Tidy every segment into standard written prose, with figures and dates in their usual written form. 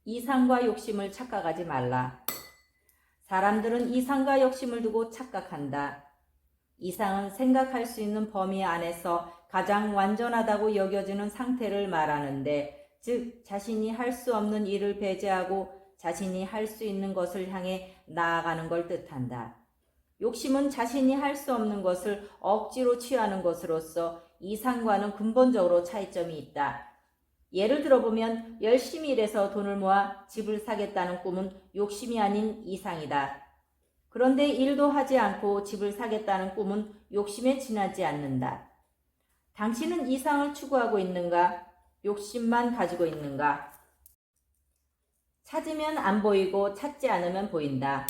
이상과 욕심을 착각하지 말라. 사람들은 이상과 욕심을 두고 착각한다. 이상은 생각할 수 있는 범위 안에서 가장 완전하다고 여겨지는 상태를 말하는데, 즉 자신이 할 수 없는 일을 배제하고 자신이 할 수 있는 것을 향해 나아가는 걸 뜻한다. 욕심은 자신이 할 수 없는 것을 억지로 취하는 것으로서 이상과는 근본적으로 차이점이 있다. 예를 들어보면 열심히 일해서 돈을 모아 집을 사겠다는 꿈은 욕심이 아닌 이상이다. 그런데 일도 하지 않고 집을 사겠다는 꿈은 욕심에 지나지 않는다. 당신은 이상을 추구하고 있는가? 욕심만 가지고 있는가? 찾으면 안 보이고 찾지 않으면 보인다.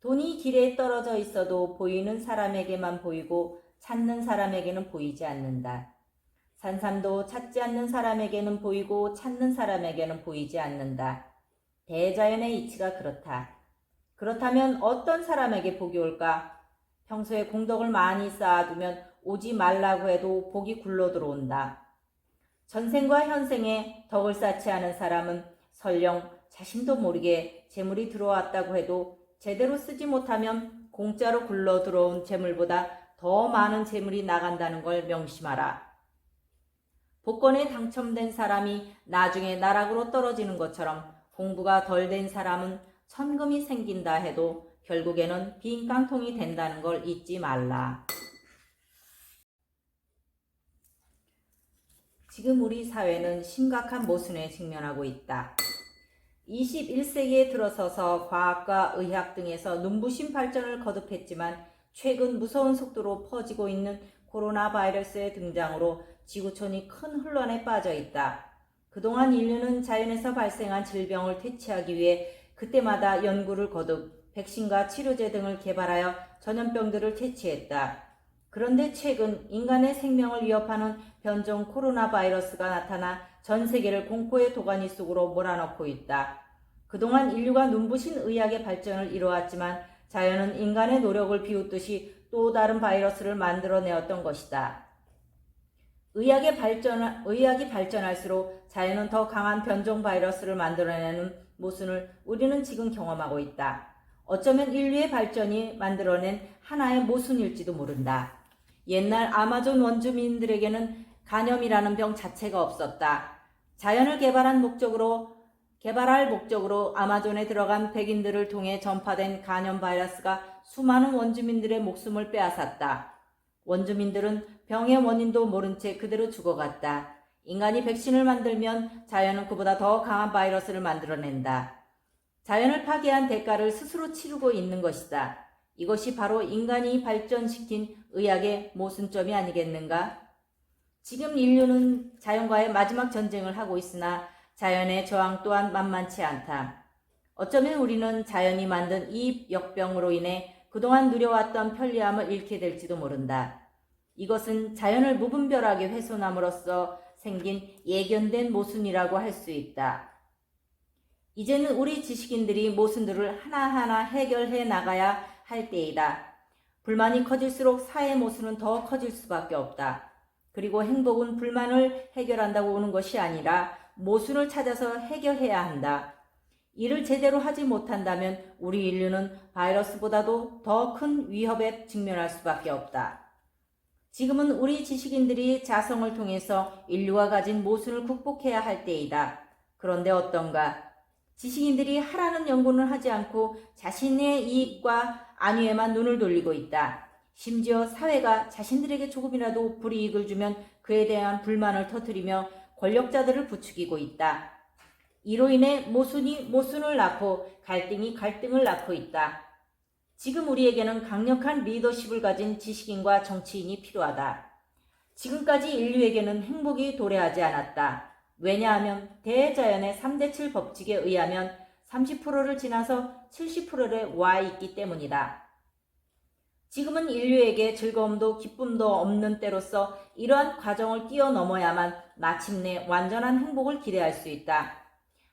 돈이 길에 떨어져 있어도 보이는 사람에게만 보이고 찾는 사람에게는 보이지 않는다. 산삼도 찾지 않는 사람에게는 보이고 찾는 사람에게는 보이지 않는다. 대자연의 이치가 그렇다. 그렇다면 어떤 사람에게 복이 올까? 평소에 공덕을 많이 쌓아두면 오지 말라고 해도 복이 굴러 들어온다. 전생과 현생에 덕을 쌓지 않은 사람은 설령 자신도 모르게 재물이 들어왔다고 해도 제대로 쓰지 못하면 공짜로 굴러 들어온 재물보다 더 많은 재물이 나간다는 걸 명심하라. 복권에 당첨된 사람이 나중에 나락으로 떨어지는 것처럼 공부가 덜 된 사람은 천금이 생긴다 해도 결국에는 빈 깡통이 된다는 걸 잊지 말라. 지금 우리 사회는 심각한 모순에 직면하고 있다. 21세기에 들어서서 과학과 의학 등에서 눈부신 발전을 거듭했지만 최근 무서운 속도로 퍼지고 있는 코로나 바이러스의 등장으로 지구촌이 큰 혼란에 빠져 있다. 그동안 인류는 자연에서 발생한 질병을 퇴치하기 위해 그때마다 연구를 거듭 백신과 치료제 등을 개발하여 전염병들을 퇴치했다. 그런데 최근 인간의 생명을 위협하는 변종 코로나 바이러스가 나타나 전 세계를 공포의 도가니 속으로 몰아넣고 있다. 그동안 인류가 눈부신 의학의 발전을 이뤄왔지만 자연은 인간의 노력을 비웃듯이 또 다른 바이러스를 만들어내었던 것이다. 의학이 발전할수록 자연은 더 강한 변종 바이러스를 만들어내는 모순을 우리는 지금 경험하고 있다. 어쩌면 인류의 발전이 만들어낸 하나의 모순일지도 모른다. 옛날 아마존 원주민들에게는 간염이라는 병 자체가 없었다. 자연을 개발할 목적으로 아마존에 들어간 백인들을 통해 전파된 간염 바이러스가 수많은 원주민들의 목숨을 빼앗았다. 원주민들은 병의 원인도 모른 채 그대로 죽어갔다. 인간이 백신을 만들면 자연은 그보다 더 강한 바이러스를 만들어낸다. 자연을 파괴한 대가를 스스로 치르고 있는 것이다. 이것이 바로 인간이 발전시킨 의학의 모순점이 아니겠는가? 지금 인류는 자연과의 마지막 전쟁을 하고 있으나 자연의 저항 또한 만만치 않다. 어쩌면 우리는 자연이 만든 이 역병으로 인해 그동안 누려왔던 편리함을 잃게 될지도 모른다. 이것은 자연을 무분별하게 훼손함으로써 생긴 예견된 모순이라고 할 수 있다. 이제는 우리 지식인들이 모순들을 하나하나 해결해 나가야 할 때이다. 불만이 커질수록 사회 모순은 더 커질 수밖에 없다. 그리고 행복은 불만을 해결한다고 오는 것이 아니라 모순을 찾아서 해결해야 한다. 이를 제대로 하지 못한다면 우리 인류는 바이러스보다도 더 큰 위협에 직면할 수밖에 없다. 지금은 우리 지식인들이 자성을 통해서 인류가 가진 모순을 극복해야 할 때이다. 그런데 어떤가? 지식인들이 하라는 연구는 하지 않고 자신의 이익과 안위에만 눈을 돌리고 있다. 심지어 사회가 자신들에게 조금이라도 불이익을 주면 그에 대한 불만을 터뜨리며 권력자들을 부추기고 있다. 이로 인해 모순이 모순을 낳고 갈등이 갈등을 낳고 있다. 지금 우리에게는 강력한 리더십을 가진 지식인과 정치인이 필요하다. 지금까지 인류에게는 행복이 도래하지 않았다. 왜냐하면 대자연의 3대7 법칙에 의하면 30%를 지나서 70%에 와 있기 때문이다. 지금은 인류에게 즐거움도 기쁨도 없는 때로서 이러한 과정을 뛰어넘어야만 마침내 완전한 행복을 기대할 수 있다.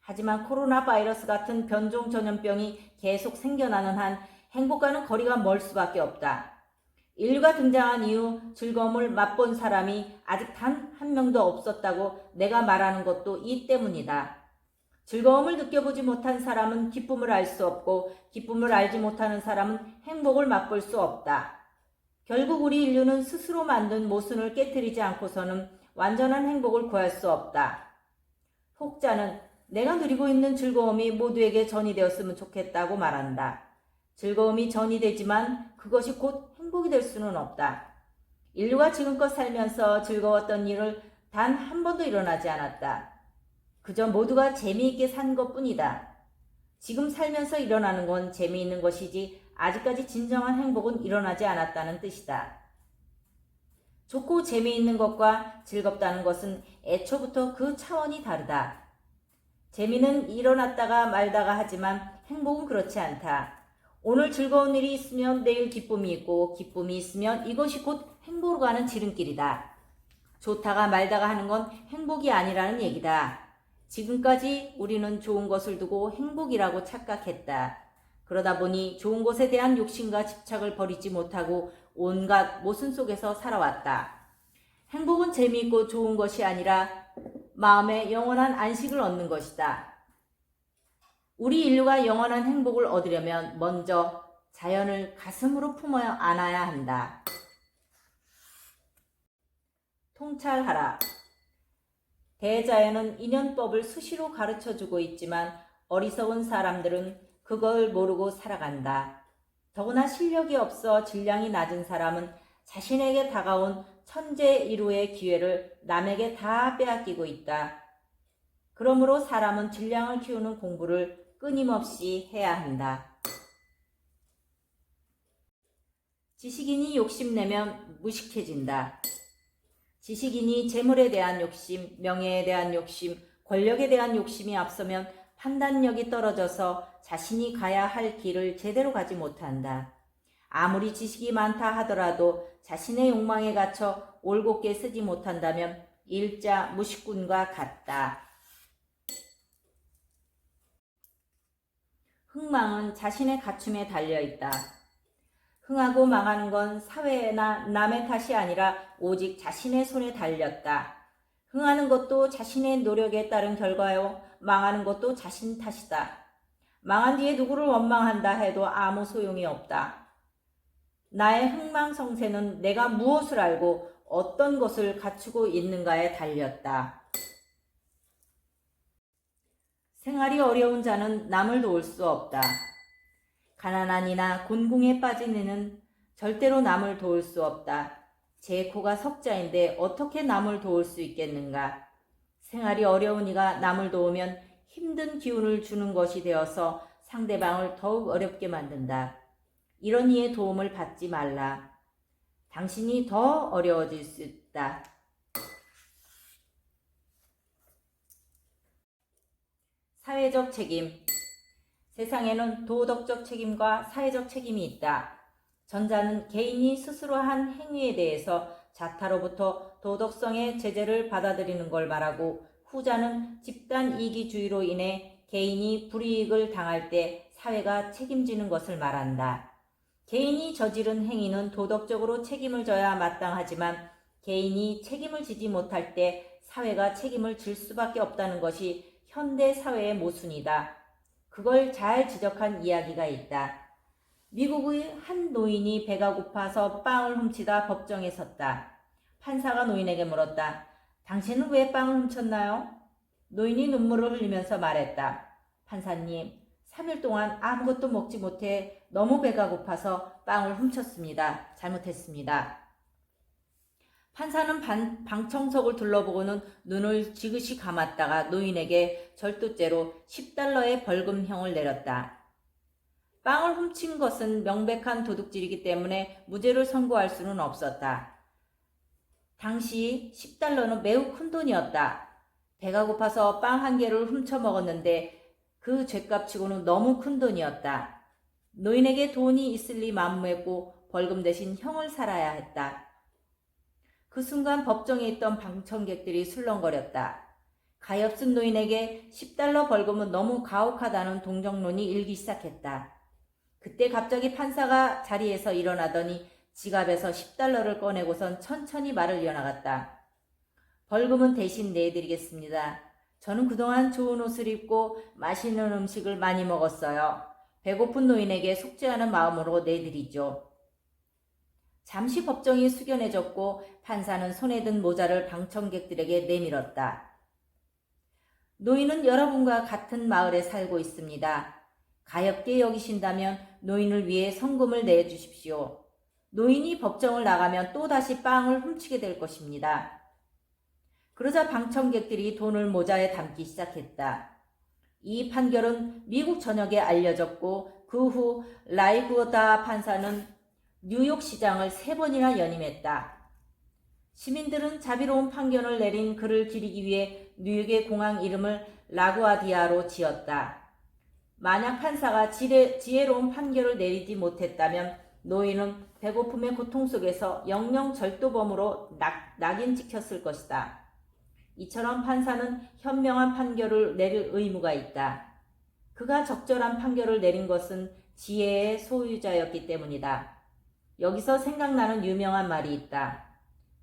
하지만 코로나 바이러스 같은 변종 전염병이 계속 생겨나는 한 행복과는 거리가 멀 수밖에 없다. 인류가 등장한 이후 즐거움을 맛본 사람이 아직 단 한 명도 없었다고 내가 말하는 것도 이 때문이다. 즐거움을 느껴보지 못한 사람은 기쁨을 알 수 없고 기쁨을 알지 못하는 사람은 행복을 맛볼 수 없다. 결국 우리 인류는 스스로 만든 모순을 깨뜨리지 않고서는 완전한 행복을 구할 수 없다. 혹자는 내가 누리고 있는 즐거움이 모두에게 전이 되었으면 좋겠다고 말한다. 즐거움이 전이 되지만 그것이 곧 행복이 될 수는 없다. 인류가 지금껏 살면서 즐거웠던 일을 단 한 번도 일어나지 않았다. 그저 모두가 재미있게 산 것뿐이다. 지금 살면서 일어나는 건 재미있는 것이지 아직까지 진정한 행복은 일어나지 않았다는 뜻이다. 좋고 재미있는 것과 즐겁다는 것은 애초부터 그 차원이 다르다. 재미는 일어났다가 말다가 하지만 행복은 그렇지 않다. 오늘 즐거운 일이 있으면 내일 기쁨이 있고 기쁨이 있으면 이것이 곧 행복으로 가는 지름길이다. 좋다가 말다가 하는 건 행복이 아니라는 얘기다. 지금까지 우리는 좋은 것을 두고 행복이라고 착각했다. 그러다 보니 좋은 것에 대한 욕심과 집착을 버리지 못하고 온갖 모순 속에서 살아왔다. 행복은 재미있고 좋은 것이 아니라 마음에 영원한 안식을 얻는 것이다. 우리 인류가 영원한 행복을 얻으려면 먼저 자연을 가슴으로 품어 안아야 한다. 통찰하라. 대자연은 인연법을 수시로 가르쳐주고 있지만 어리석은 사람들은 그걸 모르고 살아간다. 더구나 실력이 없어 질량이 낮은 사람은 자신에게 다가온 천재 일우의 기회를 남에게 다 빼앗기고 있다. 그러므로 사람은 질량을 키우는 공부를 끊임없이 해야 한다. 지식인이 욕심내면 무식해진다. 지식인이 재물에 대한 욕심, 명예에 대한 욕심, 권력에 대한 욕심이 앞서면 판단력이 떨어져서 자신이 가야 할 길을 제대로 가지 못한다. 아무리 지식이 많다 하더라도 자신의 욕망에 갇혀 올곧게 쓰지 못한다면 일자 무식꾼과 같다. 흥망은 자신의 갖춤에 달려있다. 흥하고 망하는 건 사회나 남의 탓이 아니라 오직 자신의 손에 달렸다. 흥하는 것도 자신의 노력에 따른 결과요. 망하는 것도 자신 탓이다. 망한 뒤에 누구를 원망한다 해도 아무 소용이 없다. 나의 흥망성쇠는 내가 무엇을 알고 어떤 것을 갖추고 있는가에 달렸다. 생활이 어려운 자는 남을 도울 수 없다. 가난한 이나 곤궁에 빠진 이는 절대로 남을 도울 수 없다. 제 코가 석자인데 어떻게 남을 도울 수 있겠는가. 생활이 어려운 이가 남을 도우면 힘든 기운을 주는 것이 되어서 상대방을 더욱 어렵게 만든다. 이런 이의 도움을 받지 말라. 당신이 더 어려워질 수 있다. 사회적 책임. 세상에는 도덕적 책임과 사회적 책임이 있다. 전자는 개인이 스스로 한 행위에 대해서 자타로부터 도덕성의 제재를 받아들이는 걸 말하고, 후자는 집단 이기주의로 인해 개인이 불이익을 당할 때 사회가 책임지는 것을 말한다. 개인이 저지른 행위는 도덕적으로 책임을 져야 마땅하지만 개인이 책임을 지지 못할 때 사회가 책임을 질 수밖에 없다는 것이 현대 사회의 모순이다. 그걸 잘 지적한 이야기가 있다. 미국의 한 노인이 배가 고파서 빵을 훔치다 법정에 섰다. 판사가 노인에게 물었다. 당신은 왜 빵을 훔쳤나요? 노인이 눈물을 흘리면서 말했다. 판사님, 3일 동안 아무것도 먹지 못해 너무 배가 고파서 빵을 훔쳤습니다. 잘못했습니다. 판사는 방청석을 둘러보고는 눈을 지그시 감았다가 노인에게 절도죄로 $10의 벌금형을 내렸다. 빵을 훔친 것은 명백한 도둑질이기 때문에 무죄를 선고할 수는 없었다. 당시 $10는 매우 큰 돈이었다. 배가 고파서 빵 한 개를 훔쳐 먹었는데 그 죗값치고는 너무 큰 돈이었다. 노인에게 돈이 있을 리 만무했고 벌금 대신 형을 살아야 했다. 그 순간 법정에 있던 방청객들이 술렁거렸다. 가엾은 노인에게 $10 벌금은 너무 가혹하다는 동정론이 일기 시작했다. 그때 갑자기 판사가 자리에서 일어나더니 지갑에서 $10를 꺼내고선 천천히 말을 이어나갔다. 벌금은 대신 내드리겠습니다. 저는 그동안 좋은 옷을 입고 맛있는 음식을 많이 먹었어요. 배고픈 노인에게 속죄하는 마음으로 내드리죠. 잠시 법정이 숙연해졌고 판사는 손에 든 모자를 방청객들에게 내밀었다. 노인은 여러분과 같은 마을에 살고 있습니다. 가엾게 여기신다면 노인을 위해 성금을 내주십시오. 노인이 법정을 나가면 또다시 빵을 훔치게 될 것입니다. 그러자 방청객들이 돈을 모자에 담기 시작했다. 이 판결은 미국 전역에 알려졌고 그 후 라이구어다 판사는 뉴욕 시장을 3번이나 연임했다. 시민들은 자비로운 판결을 내린 그를 기리기 위해 뉴욕의 공항 이름을 라구아디아로 지었다. 만약 판사가 지혜로운 판결을 내리지 못했다면 노인은 배고픔의 고통 속에서 영영 절도범으로 낙인 찍혔을 것이다. 이처럼 판사는 현명한 판결을 내릴 의무가 있다. 그가 적절한 판결을 내린 것은 지혜의 소유자였기 때문이다. 여기서 생각나는 유명한 말이 있다.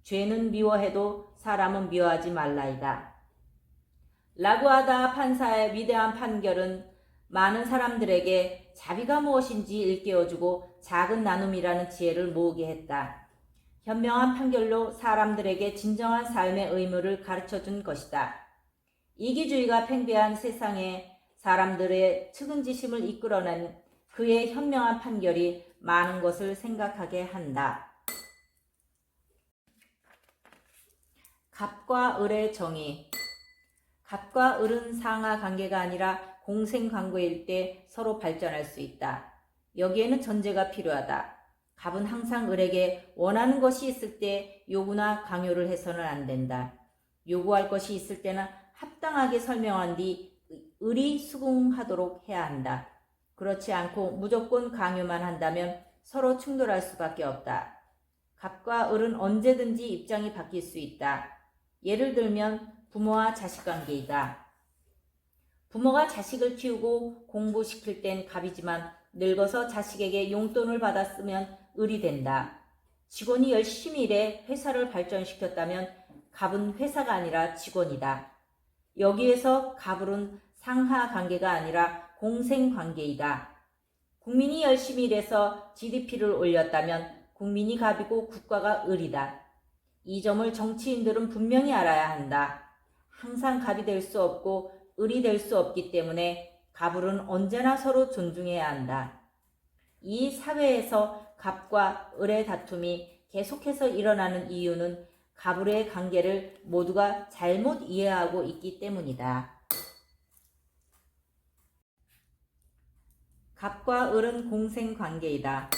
죄는 미워해도 사람은 미워하지 말라이다. 라구아다 판사의 위대한 판결은 많은 사람들에게 자비가 무엇인지 일깨워주고 작은 나눔이라는 지혜를 모으게 했다. 현명한 판결로 사람들에게 진정한 삶의 의무를 가르쳐준 것이다. 이기주의가 팽배한 세상에 사람들의 측은지심을 이끌어낸 그의 현명한 판결이 많은 것을 생각하게 한다. 갑과 을의 정의. 갑과 을은 상하 관계가 아니라 공생 관계일 때 서로 발전할 수 있다. 여기에는 전제가 필요하다. 갑은 항상 을에게 원하는 것이 있을 때 요구나 강요를 해서는 안 된다. 요구할 것이 있을 때는 합당하게 설명한 뒤 을이 수긍하도록 해야 한다. 그렇지 않고 무조건 강요만 한다면 서로 충돌할 수밖에 없다. 갑과 을은 언제든지 입장이 바뀔 수 있다. 예를 들면 부모와 자식 관계이다. 부모가 자식을 키우고 공부시킬 땐 갑이지만 늙어서 자식에게 용돈을 받아 쓰면 을이 된다. 직원이 열심히 일해 회사를 발전시켰다면 갑은 회사가 아니라 직원이다. 여기에서 갑을은 상하 관계가 아니라 공생 관계이다. 국민이 열심히 일해서 GDP를 올렸다면 국민이 갑이고 국가가 을이다. 이 점을 정치인들은 분명히 알아야 한다. 항상 갑이 될 수 없고 을이 될 수 없기 때문에 갑을은 언제나 서로 존중해야 한다. 이 사회에서 갑과 을의 다툼이 계속해서 일어나는 이유는 갑을의 관계를 모두가 잘못 이해하고 있기 때문이다. 갑과 을은 공생관계이다.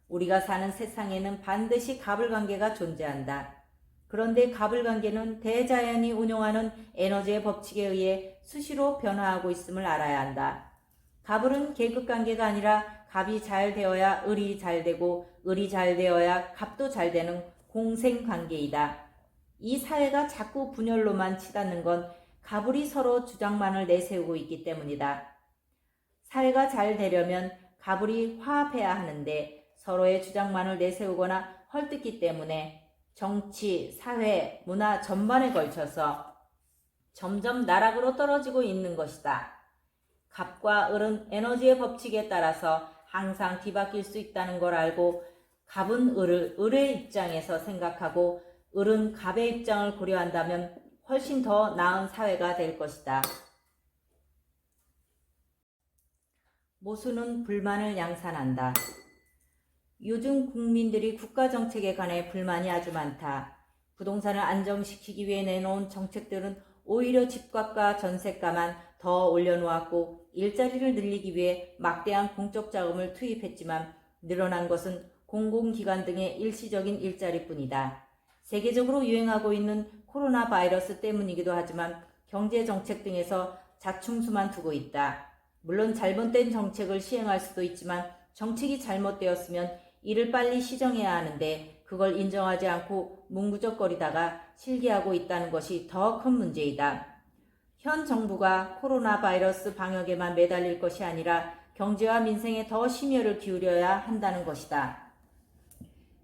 우리가 사는 세상에는 반드시 갑을관계가 존재한다. 그런데 갑을관계는 대자연이 운용하는 에너지의 법칙에 의해 수시로 변화하고 있음을 알아야 한다. 갑을은 계급관계가 아니라 갑이 잘 되어야 을이 잘 되고 을이 잘 되어야 갑도 잘 되는 공생관계이다. 이 사회가 자꾸 분열로만 치닫는 건 갑을이 서로 주장만을 내세우고 있기 때문이다. 사회가 잘 되려면 갑을이 화합해야 하는데 서로의 주장만을 내세우거나 헐뜯기 때문에 정치, 사회, 문화 전반에 걸쳐서 점점 나락으로 떨어지고 있는 것이다. 갑과 을은 에너지의 법칙에 따라서 항상 뒤바뀔 수 있다는 걸 알고 갑은 을의 입장에서 생각하고 을은 갑의 입장을 고려한다면 훨씬 더 나은 사회가 될 것이다. 모수는 불만을 양산한다. 요즘 국민들이 국가정책에 관해 불만이 아주 많다. 부동산을 안정시키기 위해 내놓은 정책들은 오히려 집값과 전세가만 더 올려놓았고 일자리를 늘리기 위해 막대한 공적 자금을 투입했지만 늘어난 것은 공공기관 등의 일시적인 일자리뿐이다. 세계적으로 유행하고 있는 코로나 바이러스 때문이기도 하지만 경제정책 등에서 자충수만 두고 있다. 물론 잘못된 정책을 시행할 수도 있지만 정책이 잘못되었으면 이를 빨리 시정해야 하는데 그걸 인정하지 않고 뭉구적거리다가 실기하고 있다는 것이 더 큰 문제이다. 현 정부가 코로나 바이러스 방역에만 매달릴 것이 아니라 경제와 민생에 더 심혈을 기울여야 한다는 것이다.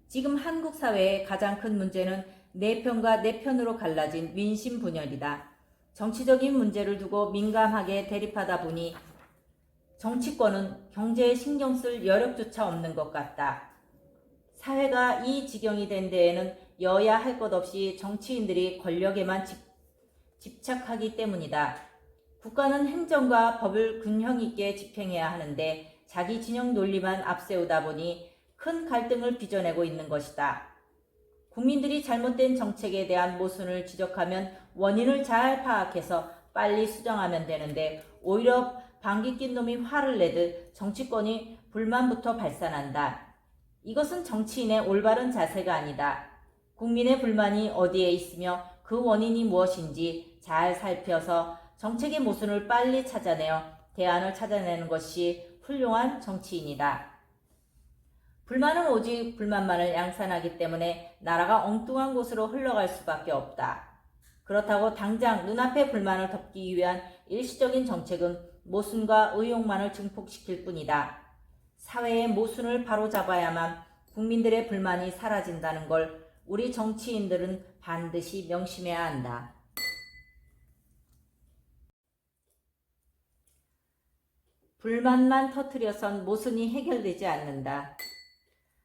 지금 한국 사회의 가장 큰 문제는 내 편과 내 편으로 갈라진 민심 분열이다. 정치적인 문제를 두고 민감하게 대립하다 보니 정치권은 경제에 신경 쓸 여력조차 없는 것 같다. 사회가 이 지경이 된 데에는 여야 할 것 없이 정치인들이 권력에만 집착하기 때문이다. 국가는 행정과 법을 균형 있게 집행해야 하는데 자기 진영 논리만 앞세우다 보니 큰 갈등을 빚어내고 있는 것이다. 국민들이 잘못된 정책에 대한 모순을 지적하면 원인을 잘 파악해서 빨리 수정하면 되는데 오히려 방귀 낀 놈이 화를 내듯 정치권이 불만부터 발산한다. 이것은 정치인의 올바른 자세가 아니다. 국민의 불만이 어디에 있으며 그 원인이 무엇인지 잘 살펴서 정책의 모순을 빨리 찾아내어 대안을 찾아내는 것이 훌륭한 정치인이다. 불만은 오직 불만만을 양산하기 때문에 나라가 엉뚱한 곳으로 흘러갈 수밖에 없다. 그렇다고 당장 눈앞의 불만을 덮기 위한 일시적인 정책은 모순과 의욕만을 증폭시킬 뿐이다. 사회의 모순을 바로잡아야만 국민들의 불만이 사라진다는 걸 우리 정치인들은 반드시 명심해야 한다. 불만만 터뜨려선 모순이 해결되지 않는다.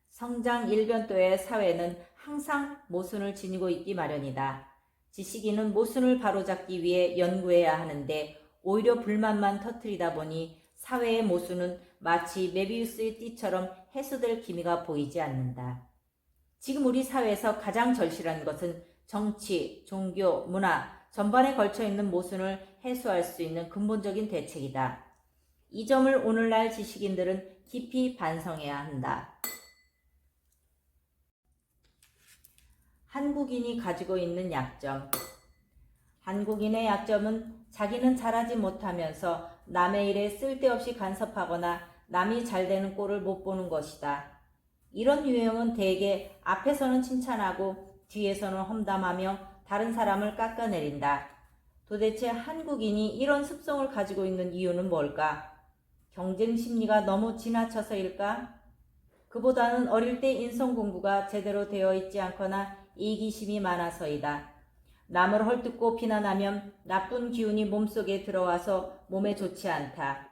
성장 일변도의 사회는 항상 모순을 지니고 있기 마련이다. 지식인은 모순을 바로잡기 위해 연구해야 하는데 오히려 불만만 터뜨리다 보니 사회의 모순은 마치 메비우스의 띠처럼 해소될 기미가 보이지 않는다. 지금 우리 사회에서 가장 절실한 것은 정치, 종교, 문화 전반에 걸쳐 있는 모순을 해소할 수 있는 근본적인 대책이다. 이 점을 오늘날 지식인들은 깊이 반성해야 한다. 한국인이 가지고 있는 약점. 한국인의 약점은 자기는 잘하지 못하면서 남의 일에 쓸데없이 간섭하거나 남이 잘 되는 꼴을 못 보는 것이다. 이런 유형은 대개 앞에서는 칭찬하고 뒤에서는 험담하며 다른 사람을 깎아내린다. 도대체 한국인이 이런 습성을 가지고 있는 이유는 뭘까? 경쟁 심리가 너무 지나쳐서일까? 그보다는 어릴 때 인성 공부가 제대로 되어 있지 않거나 이기심이 많아서이다. 남을 헐뜯고 비난하면 나쁜 기운이 몸속에 들어와서 몸에 좋지 않다.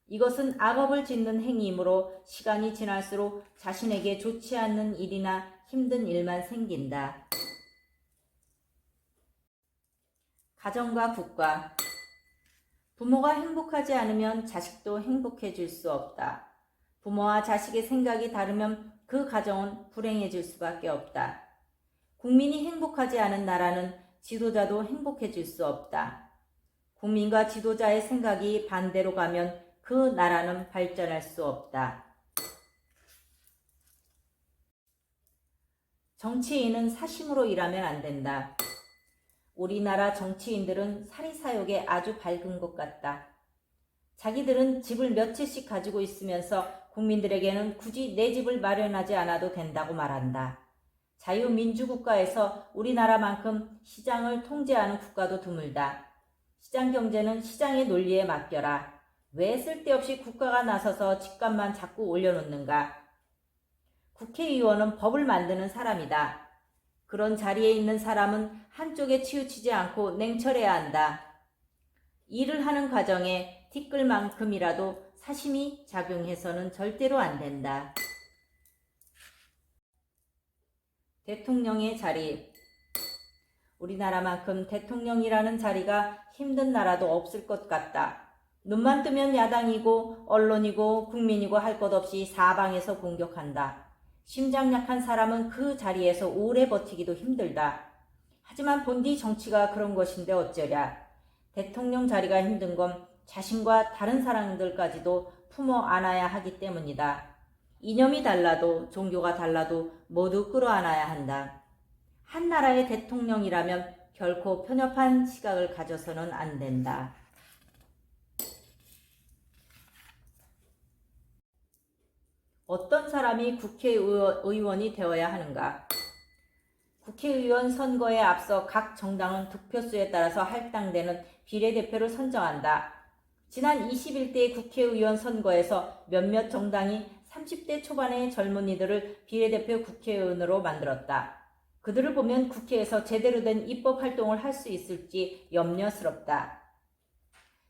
이것은 악업을 짓는 행위이므로 시간이 지날수록 자신에게 좋지 않는 일이나 힘든 일만 생긴다. 가정과 국가. 부모가 행복하지 않으면 자식도 행복해질 수 없다. 부모와 자식의 생각이 다르면 그 가정은 불행해질 수밖에 없다. 국민이 행복하지 않은 나라는 지도자도 행복해질 수 없다. 국민과 지도자의 생각이 반대로 가면 그 나라는 발전할 수 없다. 정치인은 사심으로 일하면 안 된다. 우리나라 정치인들은 사리사욕에 아주 밝은 것 같다. 자기들은 집을 몇 채씩 가지고 있으면서 국민들에게는 굳이 내 집을 마련하지 않아도 된다고 말한다. 자유민주국가에서 우리나라만큼 시장을 통제하는 국가도 드물다. 시장 경제는 시장의 논리에 맡겨라. 왜 쓸데없이 국가가 나서서 집값만 자꾸 올려놓는가? 국회의원은 법을 만드는 사람이다. 그런 자리에 있는 사람은 한쪽에 치우치지 않고 냉철해야 한다. 일을 하는 과정에 티끌만큼이라도 사심이 작용해서는 절대로 안 된다. 대통령의 자리. 우리나라만큼 대통령이라는 자리가 힘든 나라도 없을 것 같다. 눈만 뜨면 야당이고 언론이고 국민이고 할 것 없이 사방에서 공격한다. 심장 약한 사람은 그 자리에서 오래 버티기도 힘들다. 하지만 본디 정치가 그런 것인데 어쩌랴. 대통령 자리가 힘든 건 자신과 다른 사람들까지도 품어 안아야 하기 때문이다. 이념이 달라도 종교가 달라도 모두 끌어안아야 한다. 한 나라의 대통령이라면 결코 편협한 시각을 가져서는 안 된다. 어떤 사람이 국회의원이 되어야 하는가? 국회의원 선거에 앞서 각 정당은 득표수에 따라서 할당되는 비례대표를 선정한다. 지난 21대 국회의원 선거에서 몇몇 정당이 30대 초반의 젊은이들을 비례대표 국회의원으로 만들었다. 그들을 보면 국회에서 제대로 된 입법 활동을 할 수 있을지 염려스럽다.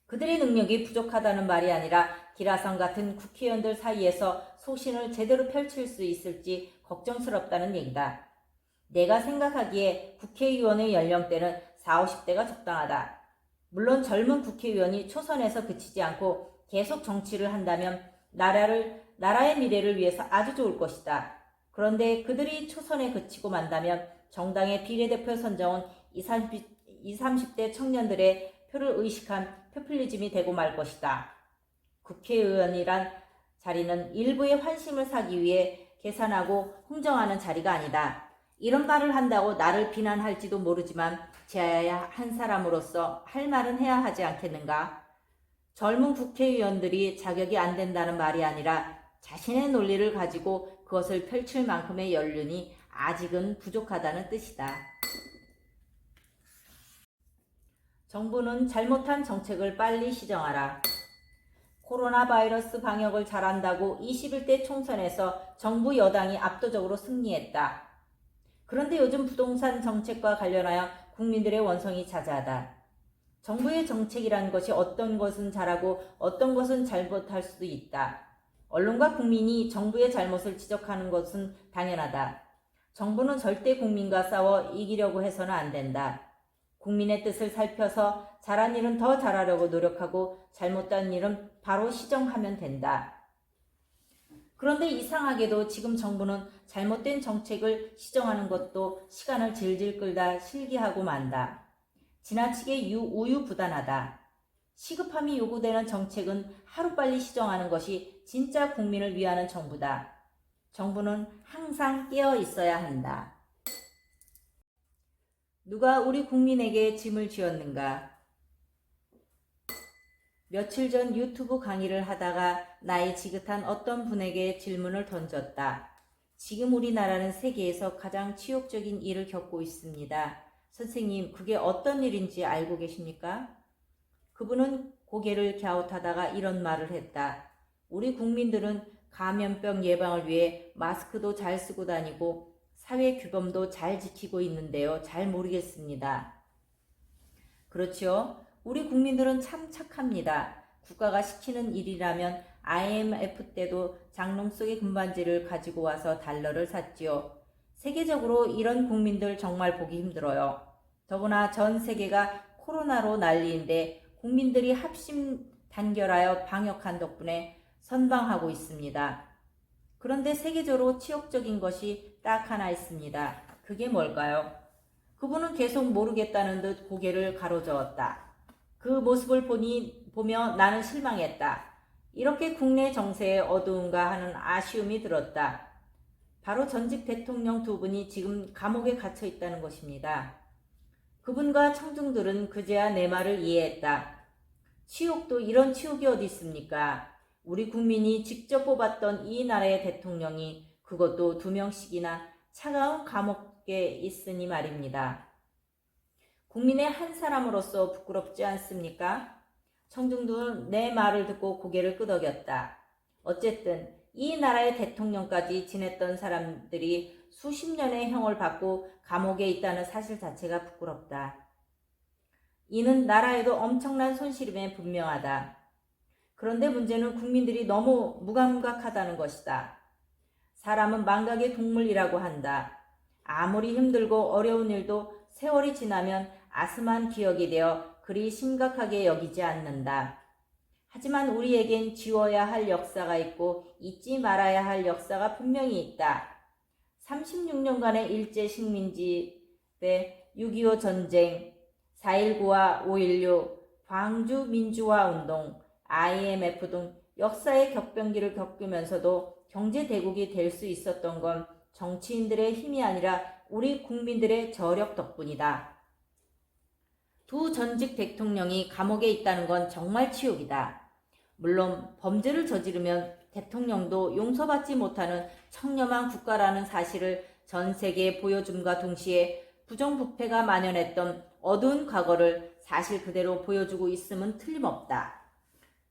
그들의 능력이 부족하다는 말이 아니라 기라성 같은 국회의원들 사이에서 소신을 제대로 펼칠 수 있을지 걱정스럽다는 얘기다. 내가 생각하기에 국회의원의 연령대는 40, 50대가 적당하다. 물론 젊은 국회의원이 초선에서 그치지 않고 계속 정치를 한다면 나라의 미래를 위해서 아주 좋을 것이다. 그런데 그들이 초선에 그치고 만다면 정당의 비례대표 선정은 20, 30대 청년들의 표를 의식한 포퓰리즘이 되고 말 것이다. 국회의원이란 자리는 일부의 환심을 사기 위해 계산하고 흥정하는 자리가 아니다. 이런 말을 한다고 나를 비난할지도 모르지만 제야 한 사람으로서 할 말은 해야 하지 않겠는가? 젊은 국회의원들이 자격이 안 된다는 말이 아니라 자신의 논리를 가지고 그것을 펼칠 만큼의 연륜이 아직은 부족하다는 뜻이다. 정부는 잘못한 정책을 빨리 시정하라. 코로나 바이러스 방역을 잘한다고 21대 총선에서 정부 여당이 압도적으로 승리했다. 그런데 요즘 부동산 정책과 관련하여 국민들의 원성이 자자하다. 정부의 정책이라는 것이 어떤 것은 잘하고 어떤 것은 잘못할 수도 있다. 언론과 국민이 정부의 잘못을 지적하는 것은 당연하다. 정부는 절대 국민과 싸워 이기려고 해서는 안 된다. 국민의 뜻을 살펴서 잘한 일은 더 잘하려고 노력하고 잘못된 일은 바로 시정하면 된다. 그런데 이상하게도 지금 정부는 잘못된 정책을 시정하는 것도 시간을 질질 끌다 실기하고 만다. 지나치게 우유부단하다. 시급함이 요구되는 정책은 하루빨리 시정하는 것이 진짜 국민을 위하는 정부다. 정부는 항상 깨어 있어야 한다. 누가 우리 국민에게 짐을 쥐었는가? 며칠 전 유튜브 강의를 하다가 나이 지긋한 어떤 분에게 질문을 던졌다. 지금 우리나라는 세계에서 가장 치욕적인 일을 겪고 있습니다. 선생님, 그게 어떤 일인지 알고 계십니까? 그분은 고개를 갸웃하다가 이런 말을 했다. 우리 국민들은 감염병 예방을 위해 마스크도 잘 쓰고 다니고 사회 규범도 잘 지키고 있는데요. 잘 모르겠습니다. 그렇죠. 우리 국민들은 참 착합니다. 국가가 시키는 일이라면 IMF 때도 장롱 속의 금반지를 가지고 와서 달러를 샀지요. 세계적으로 이런 국민들 정말 보기 힘들어요. 더구나 전 세계가 코로나로 난리인데 국민들이 합심 단결하여 방역한 덕분에 선방하고 있습니다. 그런데 세계적으로 치욕적인 것이 딱 하나 있습니다. 그게 뭘까요? 그분은 계속 모르겠다는 듯 고개를 가로저었다. 그 모습을 보며 나는 실망했다. 이렇게 국내 정세에 어두운가 하는 아쉬움이 들었다. 바로 전직 대통령 두 분이 지금 감옥에 갇혀 있다는 것입니다. 그분과 청중들은 그제야 내 말을 이해했다. 치욕도 이런 치욕이 어디 있습니까? 우리 국민이 직접 뽑았던 이 나라의 대통령이 그것도 2명씩이나 차가운 감옥에 있으니 말입니다. 국민의 한 사람으로서 부끄럽지 않습니까? 청중들은 내 말을 듣고 고개를 끄덕였다. 어쨌든 이 나라의 대통령까지 지냈던 사람들이 수십 년의 형을 받고 감옥에 있다는 사실 자체가 부끄럽다. 이는 나라에도 엄청난 손실임에 분명하다. 그런데 문제는 국민들이 너무 무감각하다는 것이다. 사람은 망각의 동물이라고 한다. 아무리 힘들고 어려운 일도 세월이 지나면 아스만 기억이 되어 그리 심각하게 여기지 않는다. 하지만 우리에겐 지워야 할 역사가 있고 잊지 말아야 할 역사가 분명히 있다. 36년간의 일제 식민지배, 6.25 전쟁, 4.19와 5.16, 광주 민주화 운동, IMF 등 역사의 격변기를 겪으면서도 경제 대국이 될 수 있었던 건 정치인들의 힘이 아니라 우리 국민들의 저력 덕분이다. 두 전직 대통령이 감옥에 있다는 건 정말 치욕이다. 물론 범죄를 저지르면 대통령도 용서받지 못하는 청렴한 국가라는 사실을 전 세계에 보여줌과 동시에 부정부패가 만연했던 어두운 과거를 사실 그대로 보여주고 있음은 틀림없다.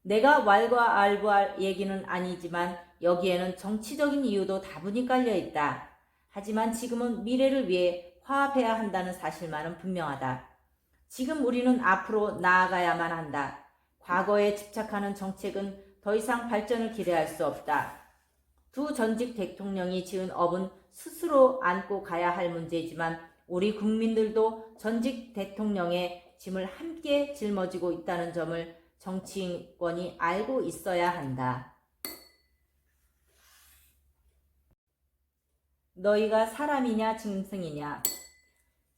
내가 왈가왈부할 얘기는 아니지만 여기에는 정치적인 이유도 다분히 깔려있다. 하지만 지금은 미래를 위해 화합해야 한다는 사실만은 분명하다. 지금 우리는 앞으로 나아가야만 한다. 과거에 집착하는 정책은 더 이상 발전을 기대할 수 없다. 두 전직 대통령이 지은 업은 스스로 안고 가야 할 문제이지만 우리 국민들도 전직 대통령의 짐을 함께 짊어지고 있다는 점을 정치인권이 알고 있어야 한다. 너희가 사람이냐 짐승이냐?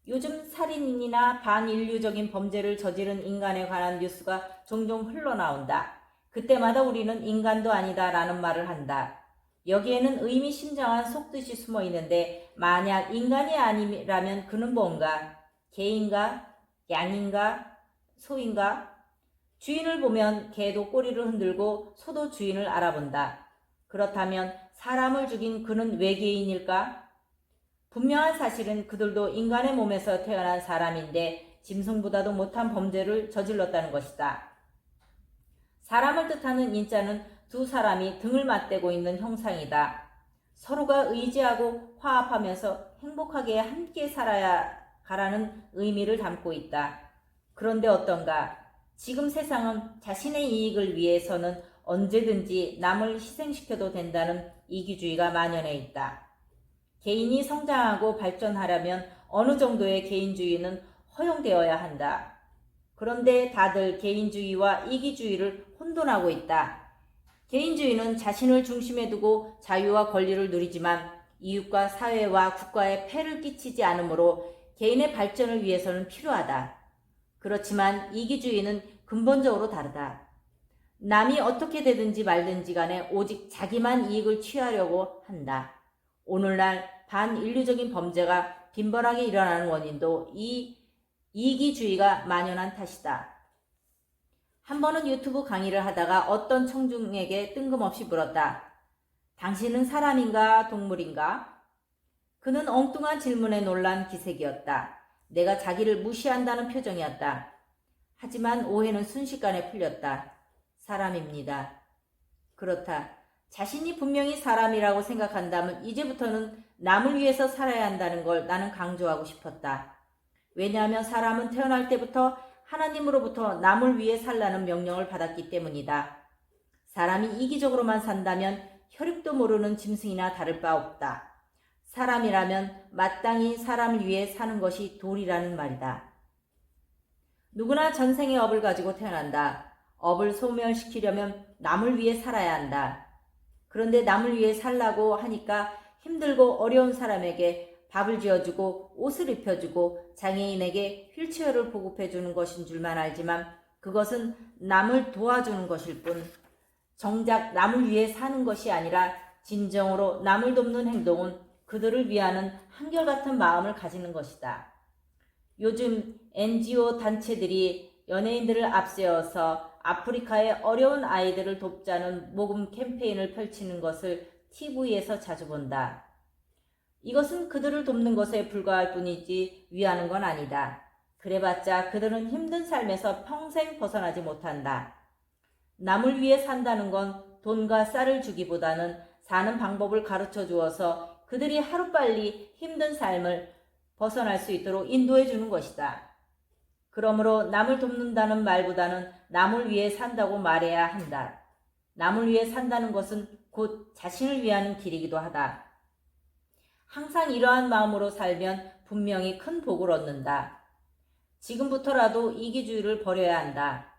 요즘 살인이나 반인류적인 범죄를 저지른 인간에 관한 뉴스가 종종 흘러나온다. 그때마다 우리는 인간도 아니다 라는 말을 한다. 여기에는 의미심장한 속뜻이 숨어 있는데 만약 인간이 아니라면 그는 뭔가? 개인가? 양인가? 소인가? 주인을 보면 개도 꼬리를 흔들고 소도 주인을 알아본다. 그렇다면 사람을 죽인 그는 외계인일까? 분명한 사실은 그들도 인간의 몸에서 태어난 사람인데 짐승보다도 못한 범죄를 저질렀다는 것이다. 사람을 뜻하는 인자는 두 사람이 등을 맞대고 있는 형상이다. 서로가 의지하고 화합하면서 행복하게 함께 살아야 가라는 의미를 담고 있다. 그런데 어떤가? 지금 세상은 자신의 이익을 위해서는 언제든지 남을 희생시켜도 된다는 이기주의가 만연해 있다. 개인이 성장하고 발전하려면 어느 정도의 개인주의는 허용되어야 한다. 그런데 다들 개인주의와 이기주의를 혼돈하고 있다. 개인주의는 자신을 중심에 두고 자유와 권리를 누리지만 이웃과 사회와 국가에 폐를 끼치지 않으므로 개인의 발전을 위해서는 필요하다. 그렇지만 이기주의는 근본적으로 다르다. 남이 어떻게 되든지 말든지 간에 오직 자기만 이익을 취하려고 한다. 오늘날 반인류적인 범죄가 빈번하게 일어나는 원인도 이 이기주의가 만연한 탓이다. 한 번은 유튜브 강의를 하다가 어떤 청중에게 뜬금없이 물었다. 당신은 사람인가 동물인가? 그는 엉뚱한 질문에 놀란 기색이었다. 내가 자기를 무시한다는 표정이었다. 하지만 오해는 순식간에 풀렸다. 사람입니다. 그렇다. 자신이 분명히 사람이라고 생각한다면 이제부터는 남을 위해서 살아야 한다는 걸 나는 강조하고 싶었다. 왜냐하면 사람은 태어날 때부터 하나님으로부터 남을 위해 살라는 명령을 받았기 때문이다. 사람이 이기적으로만 산다면 혈육도 모르는 짐승이나 다를 바 없다. 사람이라면 마땅히 사람을 위해 사는 것이 도리라는 말이다. 누구나 전생의 업을 가지고 태어난다. 업을 소멸시키려면 남을 위해 살아야 한다. 그런데 남을 위해 살라고 하니까 힘들고 어려운 사람에게 밥을 지어주고 옷을 입혀주고 장애인에게 휠체어를 보급해주는 것인 줄만 알지만 그것은 남을 도와주는 것일 뿐 정작 남을 위해 사는 것이 아니라 진정으로 남을 돕는 행동은 그들을 위하는 한결같은 마음을 가지는 것이다. 요즘 NGO 단체들이 연예인들을 앞세워서 아프리카의 어려운 아이들을 돕자는 모금 캠페인을 펼치는 것을 TV에서 자주 본다. 이것은 그들을 돕는 것에 불과할 뿐이지 위하는 건 아니다. 그래봤자 그들은 힘든 삶에서 평생 벗어나지 못한다. 남을 위해 산다는 건 돈과 쌀을 주기보다는 사는 방법을 가르쳐 주어서 그들이 하루빨리 힘든 삶을 벗어날 수 있도록 인도해 주는 것이다. 그러므로 남을 돕는다는 말보다는 남을 위해 산다고 말해야 한다. 남을 위해 산다는 것은 곧 자신을 위하는 길이기도 하다. 항상 이러한 마음으로 살면 분명히 큰 복을 얻는다. 지금부터라도 이기주의를 버려야 한다.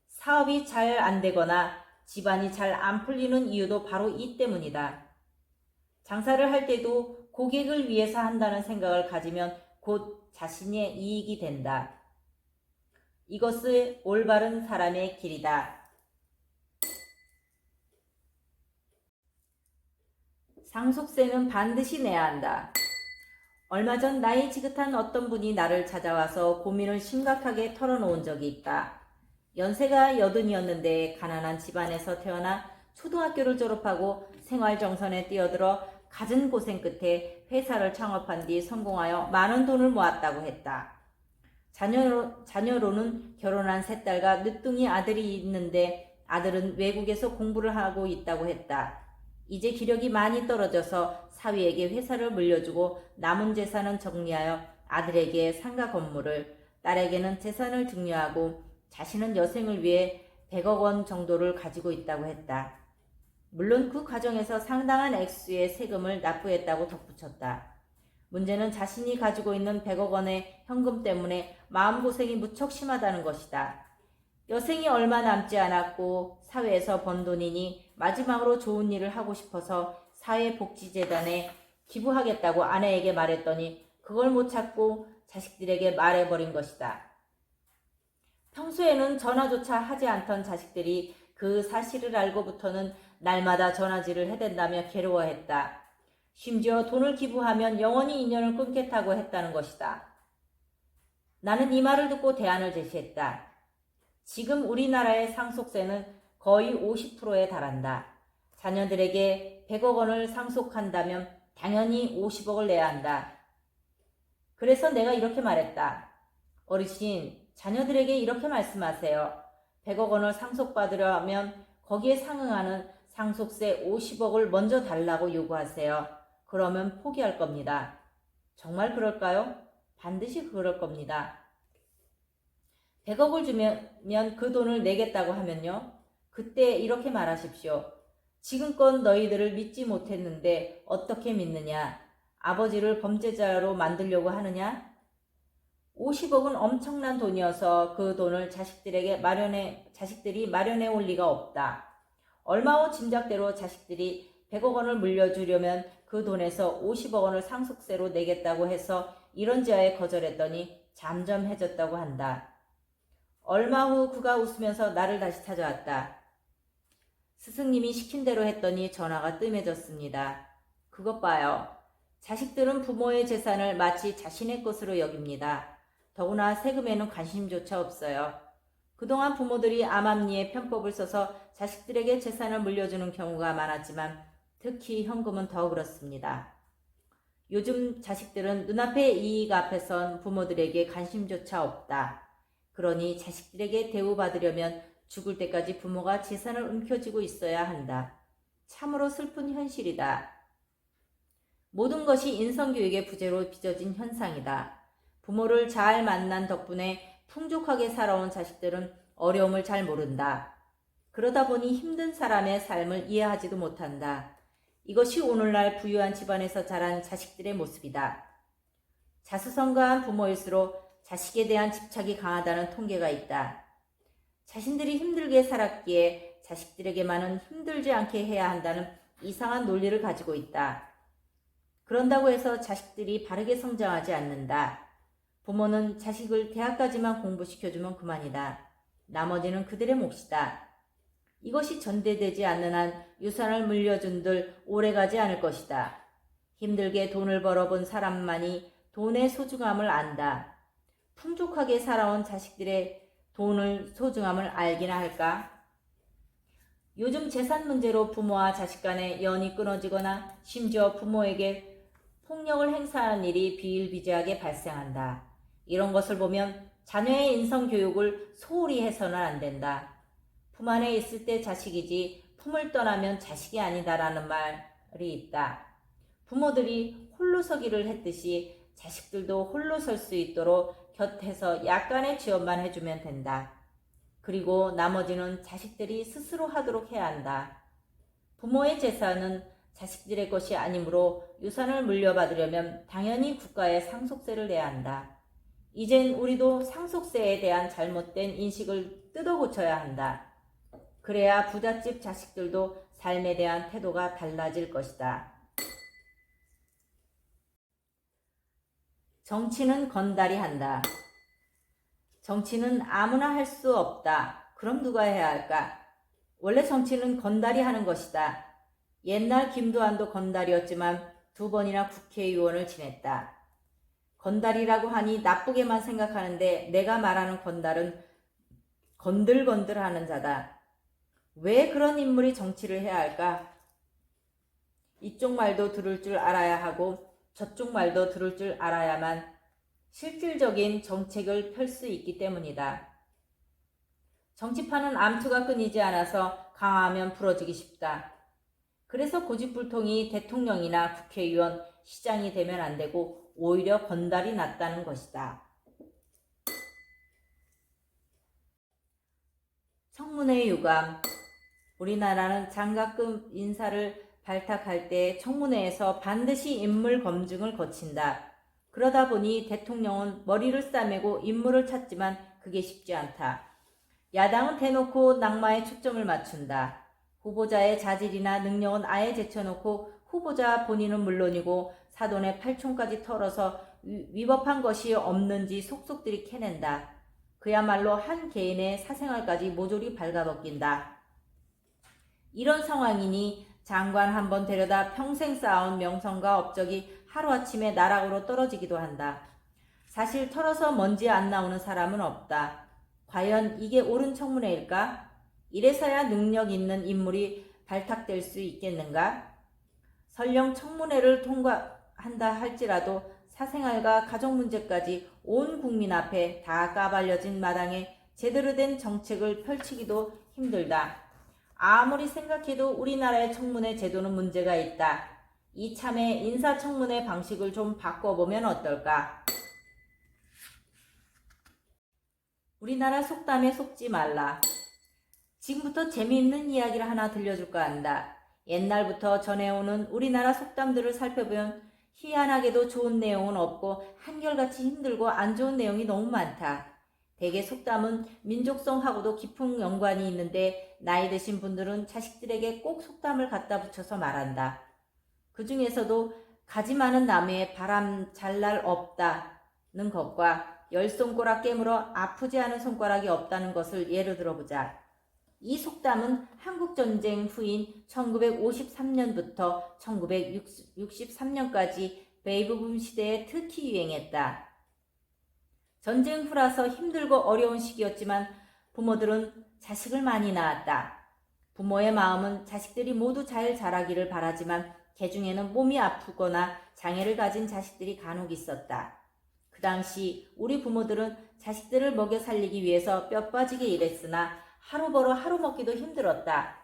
사업이 잘 안 되거나 집안이 잘 안 풀리는 이유도 바로 이 때문이다. 장사를 할 때도 고객을 위해서 한다는 생각을 가지면 곧 자신의 이익이 된다. 이것은 올바른 사람의 길이다. 상속세는 반드시 내야 한다. 얼마 전 나이 지긋한 어떤 분이 나를 찾아와서 고민을 심각하게 털어놓은 적이 있다. 연세가 80이었는데 가난한 집안에서 태어나 초등학교를 졸업하고 생활정선에 뛰어들어 갖은 고생 끝에 회사를 창업한 뒤 성공하여 많은 돈을 모았다고 했다. 자녀로는 결혼한 세 딸과 늦둥이 아들이 있는데 아들은 외국에서 공부를 하고 있다고 했다. 이제 기력이 많이 떨어져서 사위에게 회사를 물려주고 남은 재산은 정리하여 아들에게 상가 건물을, 딸에게는 재산을 증여하고 자신은 여생을 위해 100억 원 정도를 가지고 있다고 했다. 물론 그 과정에서 상당한 액수의 세금을 납부했다고 덧붙였다. 문제는 자신이 가지고 있는 100억 원의 현금 때문에 마음고생이 무척 심하다는 것이다. 여생이 얼마 남지 않았고 사회에서 번 돈이니 마지막으로 좋은 일을 하고 싶어서 사회복지재단에 기부하겠다고 아내에게 말했더니 그걸 못 찾고 자식들에게 말해버린 것이다. 평소에는 전화조차 하지 않던 자식들이 그 사실을 알고부터는 날마다 전화질을 해댄다며 괴로워했다. 심지어 돈을 기부하면 영원히 인연을 끊겠다고 했다는 것이다. 나는 이 말을 듣고 대안을 제시했다. 지금 우리나라의 상속세는 거의 50%에 달한다. 자녀들에게 100억 원을 상속한다면 당연히 50억을 내야 한다. 그래서 내가 이렇게 말했다. 어르신, 자녀들에게 이렇게 말씀하세요. 100억 원을 상속받으려 하면 거기에 상응하는 상속세 50억을 먼저 달라고 요구하세요. 그러면 포기할 겁니다. 정말 그럴까요? 반드시 그럴 겁니다. 100억을 주면 그 돈을 내겠다고 하면요. 그때 이렇게 말하십시오. 지금껏 너희들을 믿지 못했는데 어떻게 믿느냐? 아버지를 범죄자로 만들려고 하느냐? 50억은 엄청난 돈이어서 그 돈을 자식들이 마련해 올 리가 없다. 얼마 후 짐작대로 자식들이 100억 원을 물려주려면 그 돈에서 50억 원을 상속세로 내겠다고 해서 이런지하에 거절했더니 잠잠해졌다고 한다. 얼마 후 그가 웃으면서 나를 다시 찾아왔다. 스승님이 시킨 대로 했더니 전화가 뜸해졌습니다. 그것 봐요. 자식들은 부모의 재산을 마치 자신의 것으로 여깁니다. 더구나 세금에는 관심조차 없어요. 그동안 부모들이 암암리에 편법을 써서 자식들에게 재산을 물려주는 경우가 많았지만 특히 현금은 더 그렇습니다. 요즘 자식들은 눈앞의 이익 앞에선 부모들에게 관심조차 없다. 그러니 자식들에게 대우받으려면 죽을 때까지 부모가 재산을 움켜쥐고 있어야 한다. 참으로 슬픈 현실이다. 모든 것이 인성교육의 부재로 빚어진 현상이다. 부모를 잘 만난 덕분에 풍족하게 살아온 자식들은 어려움을 잘 모른다. 그러다 보니 힘든 사람의 삶을 이해하지도 못한다. 이것이 오늘날 부유한 집안에서 자란 자식들의 모습이다. 자수성가한 부모일수록 자식에 대한 집착이 강하다는 통계가 있다. 자신들이 힘들게 살았기에 자식들에게만은 힘들지 않게 해야 한다는 이상한 논리를 가지고 있다. 그런다고 해서 자식들이 바르게 성장하지 않는다. 부모는 자식을 대학까지만 공부시켜주면 그만이다. 나머지는 그들의 몫이다. 이것이 전대되지 않는 한 유산을 물려준들 오래가지 않을 것이다. 힘들게 돈을 벌어본 사람만이 돈의 소중함을 안다. 풍족하게 살아온 자식들의 돈을 소중함을 알기나 할까? 요즘 재산 문제로 부모와 자식 간의 연이 끊어지거나 심지어 부모에게 폭력을 행사하는 일이 비일비재하게 발생한다. 이런 것을 보면 자녀의 인성교육을 소홀히 해서는 안 된다. 품 안에 있을 때 자식이지 품을 떠나면 자식이 아니다라는 말이 있다. 부모들이 홀로서기를 했듯이 자식들도 홀로 설 수 있도록 곁에서 약간의 지원만 해주면 된다. 그리고 나머지는 자식들이 스스로 하도록 해야 한다. 부모의 재산은 자식들의 것이 아니므로 유산을 물려받으려면 당연히 국가에 상속세를 내야 한다. 이젠 우리도 상속세에 대한 잘못된 인식을 뜯어고쳐야 한다. 그래야 부잣집 자식들도 삶에 대한 태도가 달라질 것이다. 정치는 건달이 한다. 정치는 아무나 할 수 없다. 그럼 누가 해야 할까? 원래 정치는 건달이 하는 것이다. 옛날 김두한도 건달이었지만 2번이나 국회의원을 지냈다. 건달이라고 하니 나쁘게만 생각하는데 내가 말하는 건달은 건들건들하는 자다. 왜 그런 인물이 정치를 해야 할까? 이쪽 말도 들을 줄 알아야 하고 저쪽 말도 들을 줄 알아야만 실질적인 정책을 펼 수 있기 때문이다. 정치판은 암투가 끊이지 않아서 강하면 부러지기 쉽다. 그래서 고집불통이 대통령이나 국회의원, 시장이 되면 안 되고 오히려 건달이 낫다는 것이다. 청문회 유감. 우리나라는 장가급 인사를 발탁할 때 청문회에서 반드시 인물 검증을 거친다. 그러다 보니 대통령은 머리를 싸매고 인물을 찾지만 그게 쉽지 않다. 야당은 대놓고 낙마에 초점을 맞춘다. 후보자의 자질이나 능력은 아예 제쳐놓고 후보자 본인은 물론이고 사돈의 팔촌까지 털어서 위법한 것이 없는지 속속들이 캐낸다. 그야말로 한 개인의 사생활까지 모조리 발가벗긴다. 이런 상황이니 장관 한번 데려다 평생 쌓아온 명성과 업적이 하루아침에 나락으로 떨어지기도 한다. 사실 털어서 먼지 안 나오는 사람은 없다. 과연 이게 옳은 청문회일까? 이래서야 능력 있는 인물이 발탁될 수 있겠는가? 설령 청문회를 통과한다 할지라도 사생활과 가족 문제까지 온 국민 앞에 다 까발려진 마당에 제대로 된 정책을 펼치기도 힘들다. 아무리 생각해도 우리나라의 청문회 제도는 문제가 있다. 이참에 인사청문회 방식을 좀 바꿔보면 어떨까? 우리나라 속담에 속지 말라. 지금부터 재미있는 이야기를 하나 들려줄까 한다. 옛날부터 전해오는 우리나라 속담들을 살펴보면 희한하게도 좋은 내용은 없고 한결같이 힘들고 안 좋은 내용이 너무 많다. 대개 속담은 민족성하고도 깊은 연관이 있는데 나이 드신 분들은 자식들에게 꼭 속담을 갖다 붙여서 말한다. 그 중에서도 가지 많은 나무에 바람 잘 날 없다는 것과 열 손가락 깨물어 아프지 않은 손가락이 없다는 것을 예로 들어보자. 이 속담은 한국전쟁 후인 1953년부터 1963년까지 베이비붐 시대에 특히 유행했다. 전쟁 후라서 힘들고 어려운 시기였지만 부모들은 자식을 많이 낳았다. 부모의 마음은 자식들이 모두 잘 자라기를 바라지만 개중에는 몸이 아프거나 장애를 가진 자식들이 간혹 있었다. 그 당시 우리 부모들은 자식들을 먹여 살리기 위해서 뼈 빠지게 일했으나 하루 벌어 하루 먹기도 힘들었다.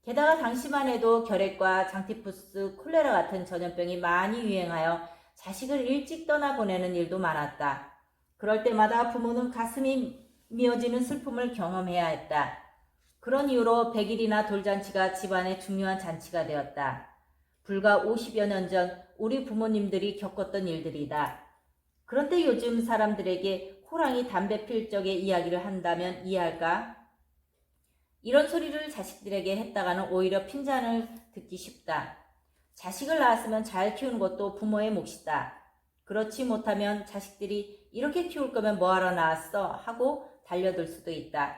게다가 당시만 해도 결핵과 장티푸스, 콜레라 같은 전염병이 많이 유행하여 자식을 일찍 떠나보내는 일도 많았다. 그럴 때마다 부모는 가슴이 미어지는 슬픔을 경험해야 했다. 그런 이유로 백일이나 돌잔치가 집안의 중요한 잔치가 되었다. 불과 50여 년 전 우리 부모님들이 겪었던 일들이다. 그런데 요즘 사람들에게 호랑이 담배 필 적의 이야기를 한다면 이해할까? 이런 소리를 자식들에게 했다가는 오히려 핀잔을 듣기 쉽다. 자식을 낳았으면 잘 키우는 것도 부모의 몫이다. 그렇지 못하면 자식들이 이렇게 키울 거면 뭐하러 낳았어? 하고 달려들 수도 있다.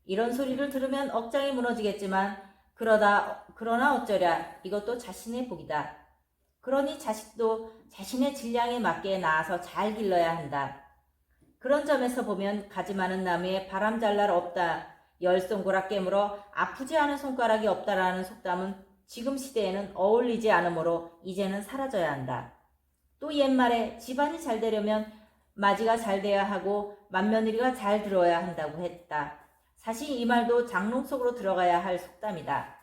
이런 소리를 들으면 억장이 무너지겠지만 그러나 어쩌랴, 이것도 자신의 복이다. 그러니 자식도 자신의 질량에 맞게 낳아서 잘 길러야 한다. 그런 점에서 보면 가지 많은 나무에 바람 잘 날 없다. 열 손가락 깨물어 아프지 않은 손가락이 없다라는 속담은 지금 시대에는 어울리지 않으므로 이제는 사라져야 한다. 또 옛말에 집안이 잘 되려면 맞이가 잘 돼야 하고 맏며느리가 잘 들어야 한다고 했다. 사실 이 말도 장롱 속으로 들어가야 할 속담이다.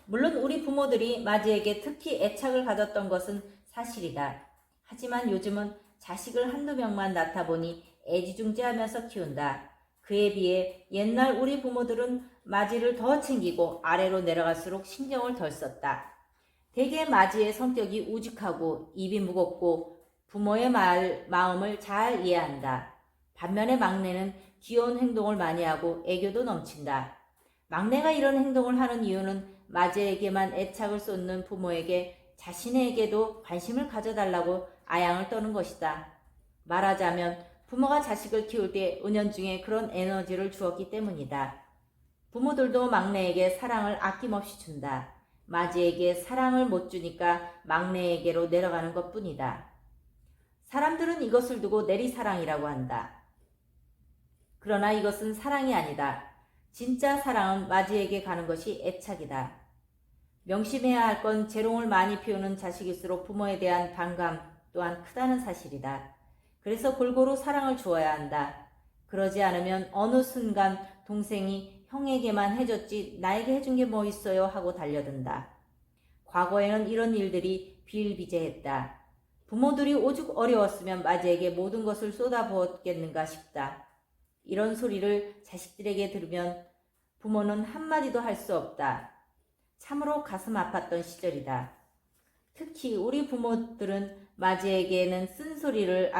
물론 우리 부모들이 맞이에게 특히 애착을 가졌던 것은 사실이다. 하지만 요즘은 자식을 한두 명만 낳다 보니 애지중지하면서 키운다. 그에 비해 옛날 우리 부모들은 맞이를 더 챙기고 아래로 내려갈수록 신경을 덜 썼다. 대개 맞이의 성격이 우직하고 입이 무겁고 부모의 마음을 잘 이해한다. 반면에 막내는 귀여운 행동을 많이 하고 애교도 넘친다. 막내가 이런 행동을 하는 이유는 맞이에게만 애착을 쏟는 부모에게 자신에게도 관심을 가져달라고 아양을 떠는 것이다. 말하자면 부모가 자식을 키울 때 은연중에 그런 에너지를 주었기 때문이다. 부모들도 막내에게 사랑을 아낌없이 준다. 맞이에게 사랑을 못 주니까 막내에게로 내려가는 것뿐이다. 사람들은 이것을 두고 내리사랑이라고 한다. 그러나 이것은 사랑이 아니다. 진짜 사랑은 맞이에게 가는 것이 애착이다. 명심해야 할 건 재롱을 많이 피우는 자식일수록 부모에 대한 반감 또한 크다는 사실이다. 그래서 골고루 사랑을 주어야 한다. 그러지 않으면 어느 순간 동생이 형에게만 해줬지 나에게 해준 게 뭐 있어요 하고 달려든다. 과거에는 이런 일들이 비일비재했다. 부모들이 오죽 어려웠으면 맞이에게 모든 것을 쏟아부었겠는가 싶다. 이런 소리를 자식들에게 들으면 부모는 한마디도 할 수 없다. 참으로 가슴 아팠던 시절이다. 특히 우리 부모들은 맞이에게는 쓴소리를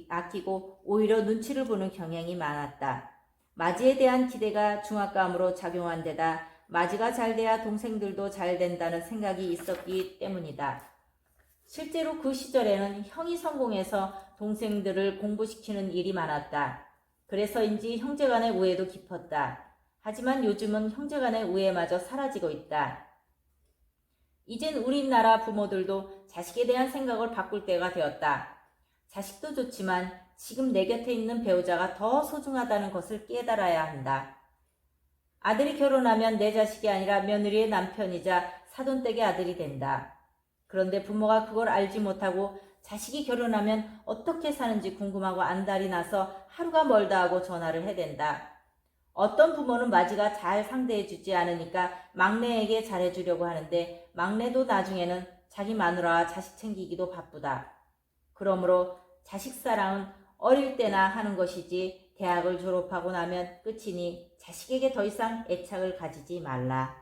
아끼고 오히려 눈치를 보는 경향이 많았다. 맞이에 대한 기대가 중압감으로 작용한 데다 맞이가 잘 돼야 동생들도 잘 된다는 생각이 있었기 때문이다. 실제로 그 시절에는 형이 성공해서 동생들을 공부시키는 일이 많았다. 그래서인지 형제간의 우애도 깊었다. 하지만 요즘은 형제간의 우애마저 사라지고 있다. 이젠 우리나라 부모들도 자식에 대한 생각을 바꿀 때가 되었다. 자식도 좋지만 지금 내 곁에 있는 배우자가 더 소중하다는 것을 깨달아야 한다. 아들이 결혼하면 내 자식이 아니라 며느리의 남편이자 사돈댁의 아들이 된다. 그런데 부모가 그걸 알지 못하고 자식이 결혼하면 어떻게 사는지 궁금하고 안달이 나서 하루가 멀다 하고 전화를 해댄다. 어떤 부모는 맞이가 잘 상대해주지 않으니까 막내에게 잘해주려고 하는데 막내도 나중에는 자기 마누라와 자식 챙기기도 바쁘다. 그러므로 자식 사랑은 어릴 때나 하는 것이지 대학을 졸업하고 나면 끝이니 자식에게 더 이상 애착을 가지지 말라.